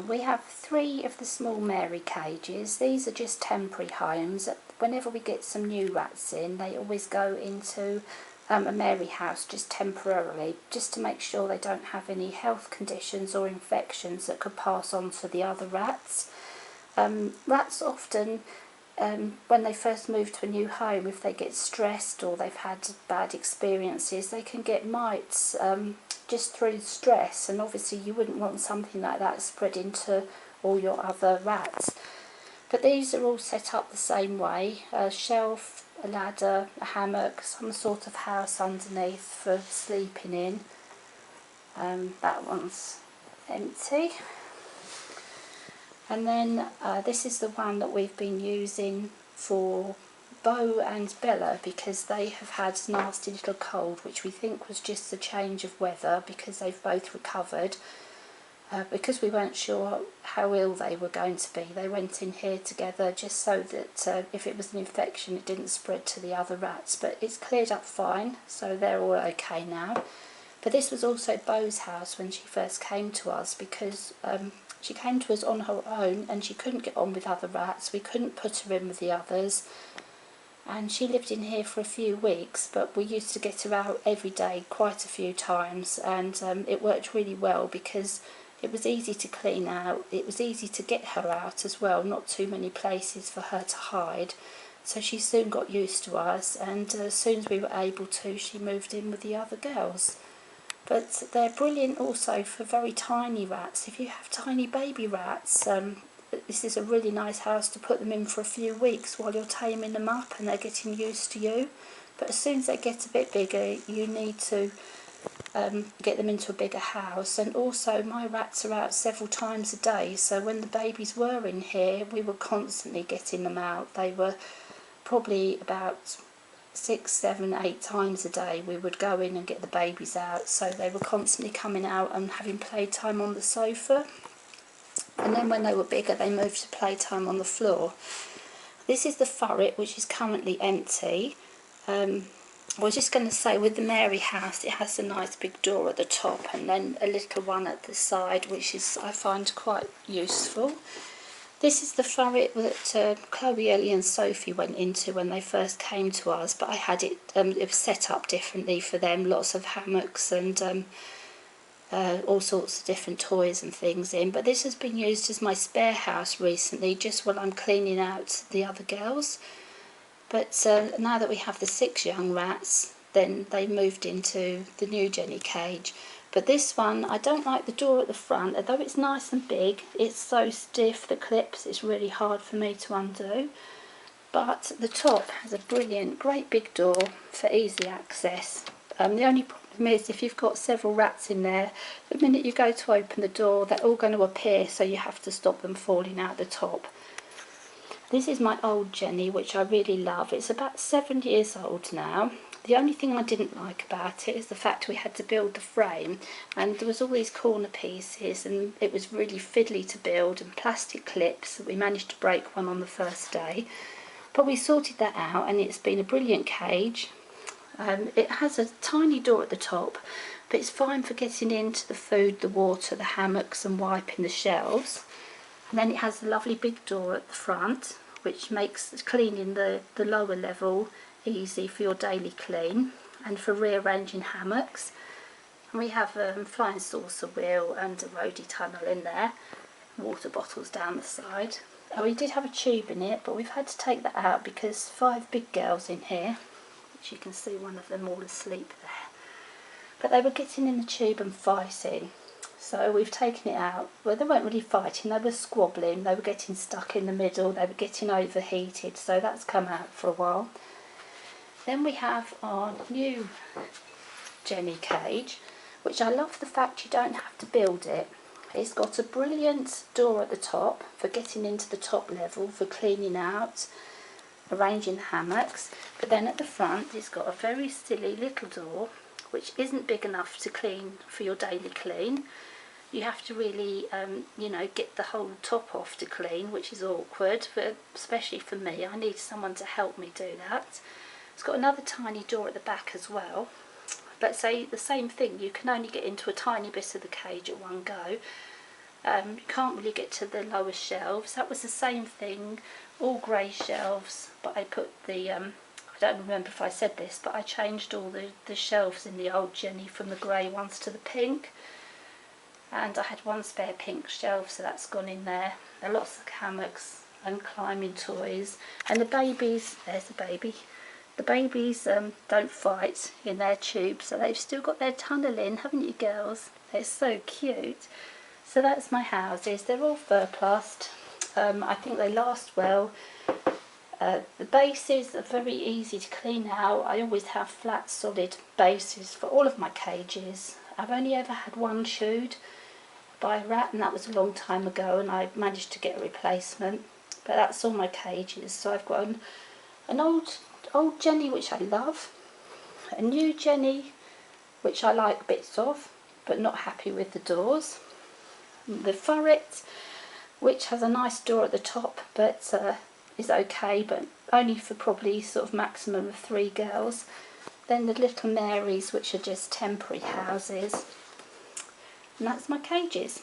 We have 3 of the small Mary cages. These are just temporary homes. Whenever we get some new rats in, they always go into a Mary house just temporarily, just to make sure they don't have any health conditions or infections that could pass on to the other rats. Rats often, when they first move to a new home, if they get stressed or they've had bad experiences, they can get mites just through stress, and obviously you wouldn't want something like that spread into all your other rats. But these are all set up the same way: a shelf, a ladder, a hammock, some sort of house underneath for sleeping in. That one's empty. And then this is the one that we've been using for Bo and Bella, because they have had a nasty little cold, which we think was just the change of weather, because they've both recovered. Because we weren't sure how ill they were going to be, they went in here together just so that if it was an infection it didn't spread to the other rats. But it's cleared up fine, so they're all okay now. But this was also Bo's house when she first came to us, because she came to us on her own and she couldn't get on with other rats. We couldn't put her in with the others, and she lived in here for a few weeks, but we used to get her out every day quite a few times, and it worked really well because it was easy to clean out, it was easy to get her out as well, not too many places for her to hide. So she soon got used to us, and as soon as we were able to, she moved in with the other girls. But they're brilliant also for very tiny rats. If you have tiny baby rats, this is a really nice house to put them in for a few weeks while you're taming them up and they're getting used to you. But as soon as they get a bit bigger, you need to get them into a bigger house. And also my rats are out several times a day, so when the babies were in here we were constantly getting them out. They were probably about 6, 7, 8 times a day we would go in and get the babies out, so they were constantly coming out and having playtime on the sofa. And then when they were bigger they moved to playtime on the floor. This is the Furet, which is currently empty. I was just going to say, with the Mary house it has a nice big door at the top and then a little one at the side, which is, I find, quite useful. This is the Furet that Chloe, Ellie and Sophie went into when they first came to us, but I had it was set up differently for them, lots of hammocks and all sorts of different toys and things in. But this has been used as my spare house recently, just while I'm cleaning out the other girls. But now that we have the 6 young rats, then they moved into the new Jenny cage. But this one, I don't like the door at the front, although it's nice and big. It's so stiff, the clips, it's really hard for me to undo. But the top has a brilliant, great big door for easy access. The only problem is, if you've got several rats in there, the minute you go to open the door, they're all going to appear, so you have to stop them falling out the top. This is my old Jenny, which I really love. It's about 7 years old now. The only thing I didn't like about it is the fact we had to build the frame, and there was all these corner pieces and it was really fiddly to build, and plastic clips. We managed to break one on the first day, but we sorted that out and it's been a brilliant cage. It has a tiny door at the top, but it's fine for getting into the food, the water, the hammocks and wiping the shelves. And then it has a lovely big door at the front, which makes cleaning the lower level easy for your daily clean and for rearranging hammocks. And we have a flying saucer wheel and a roadie tunnel in there, water bottles down the side. We did have a tube in it, but we've had to take that out because 5 big girls in here, which you can see one of them all asleep there, but they were getting in the tube and fighting. So we've taken it out. Well, they weren't really fighting, they were squabbling, they were getting stuck in the middle, they were getting overheated, so that's come out for a while. Then we have our new Jenny cage, which I love the fact you don't have to build it. It's got a brilliant door at the top for getting into the top level, for cleaning out, arranging the hammocks, but then at the front it's got a very silly little door which isn't big enough to clean for your daily clean. You have to really, you know, get the whole top off to clean, which is awkward, but especially for me. I need someone to help me do that. It's got another tiny door at the back as well, but say the same thing, you can only get into a tiny bit of the cage at one go. You can't really get to the lower shelves. That was the same thing, all grey shelves, but I put the, I don't remember if I said this, but I changed all the shelves in the old Jenny from the grey ones to the pink. And I had one spare pink shelf, so that's gone in there. There are lots of hammocks and climbing toys. And the babies, there's the baby. The babies don't fight in their tube, so they've still got their tunnel in, haven't you girls? They're so cute. So that's my houses. They're all Ferplast. I think they last well. The bases are very easy to clean out. I always have flat, solid bases for all of my cages. I've only ever had one chewed by a rat, and that was a long time ago, and I managed to get a replacement. But that's all my cages. So I've got an old Jenny which I love, a new Jenny which I like bits of but not happy with the doors, the Furet which has a nice door at the top but is okay, but only for probably sort of maximum of 3 girls. Then the little Marys which are just temporary houses, and that's my cages.